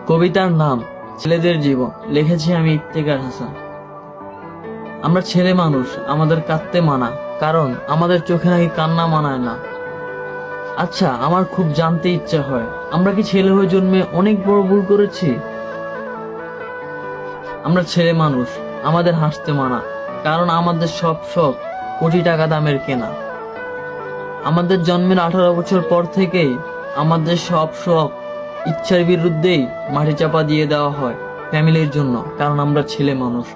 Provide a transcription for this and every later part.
কবিতার নাম ছেলেদের জীবন, লিখেছি আমি ইফতেখার হাসান। আমরা ছেলে মানুষ, আমাদের কাঁদতে মানা, কারণ আমাদের চোখে নাকি কান্না মানায় না। আচ্ছা, আমার খুব জানতে ইচ্ছা হয়, আমরা কি ছেলে হয়ে জন্মে অনেক বড় ভুল করেছি? আমরা ছেলে মানুষ, আমাদের হাসতে মানা, কারণ আমাদের সব শখ কোটি টাকা দামের কেনা। আমাদের জন্মের 18 বছর পর থেকেই আমাদের সব শখ ইচ্ছার বিরুদ্ধেই মাটি চাপা দিয়ে দেওয়া হয় ফ্যামিলির জন্য, কারণ আমরা ছেলে মানুষ।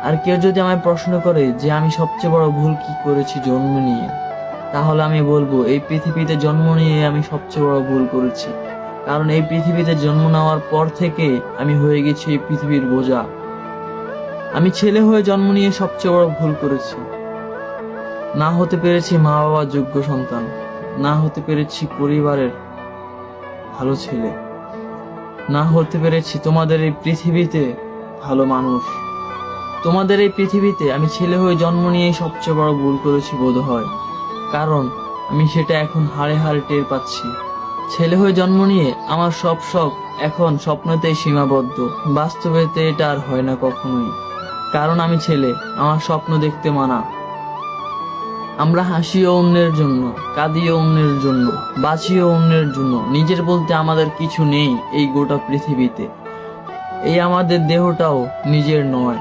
আর কেউ যদি আমায় প্রশ্ন করে যে আমি সবচেয়ে বড় ভুল কি করেছি জন্ম নিয়ে, তাহলে আমি বলবো এই পৃথিবীতে জন্ম নিয়ে আমি সবচেয়ে বড় ভুল করেছি। কারণ এই পৃথিবীতে জন্ম নেওয়ার পর থেকে আমি হয়ে গেছি এই পৃথিবীর বোঝা। আমি ছেলে হয়ে জন্ম নিয়ে সবচেয়ে বড় ভুল করেছি। না হতে পেরেছি মা বাবার যোগ্য সন্তান, না হতে পেরেছি পরিবারের ভালো ছেলে, না হতে পেরেছি তোমাদের এই পৃথিবীতে ভালো মানুষ। তোমাদের এই পৃথিবীতে আমি ছেলে হয়ে জন্ম নিয়ে সবচেয়ে বড় ভুল করেছি বোধ হয়, কারণ আমি সেটা এখন হাড়ে হাড়ে টের পাচ্ছি। ছেলে হয়ে জন্ম নিয়ে আমার সব শখ এখন স্বপ্নতেই সীমাবদ্ধ, বাস্তবেতে এটা আর হয় না কখনোই। কারণ আমি ছেলে, আমার স্বপ্ন দেখতে মানা। আমরা হাসিও অন্যের জন্য, কাঁদিও অন্যের জন্য, বাঁচিও অন্যের জন্য, নিজের বলতে আমাদের কিছু নেই এই গোটা পৃথিবীতে। এই আমাদের দেহটাও নিজের নয়,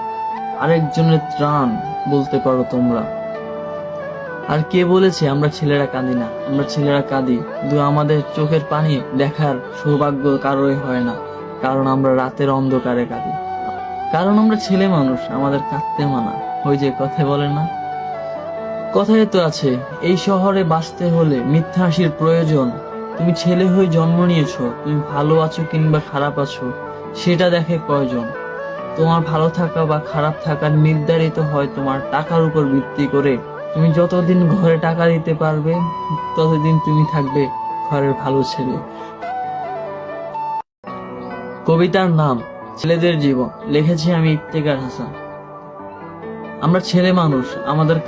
আরেকজনের ত্রাণ বলতে পারো তোমরা। আর কে বলেছে আমরা ছেলেরা কাঁদি না? আমরা ছেলেরা কাঁদি, কিন্তু আমাদের চোখের পানি দেখার সৌভাগ্য কারোই হয় না, কারণ আমরা রাতের অন্ধকারে কাঁদি। কারণ আমরা ছেলে মানুষ, আমাদের কাঁদতে মানা। ওই যে কথায় বলে না, কথায় তো আছে, এই শহরে বাঁচতে হলে মিথ্যা হাসির প্রয়োজন। তুমি ছেলে হয়ে জন্ম নিয়েছো, তুমি ভালো আছো কিংবা খারাপ আছো সেটা দেখে কয়জন? তোমার ভালো থাকা বা খারাপ থাকা নির্ধারিত হয় তোমার টাকার উপর ভিত্তি করে। তুমি যতদিন ঘরে টাকা দিতে পারবে ততদিন তুমি থাকবে ঘরের ভালো ছেলে। কবিতার নাম ছেলেদের জীবন, লিখেছি আমি ইফতেখার হাসান। আমরা ছেলে মানুষ, আমাদের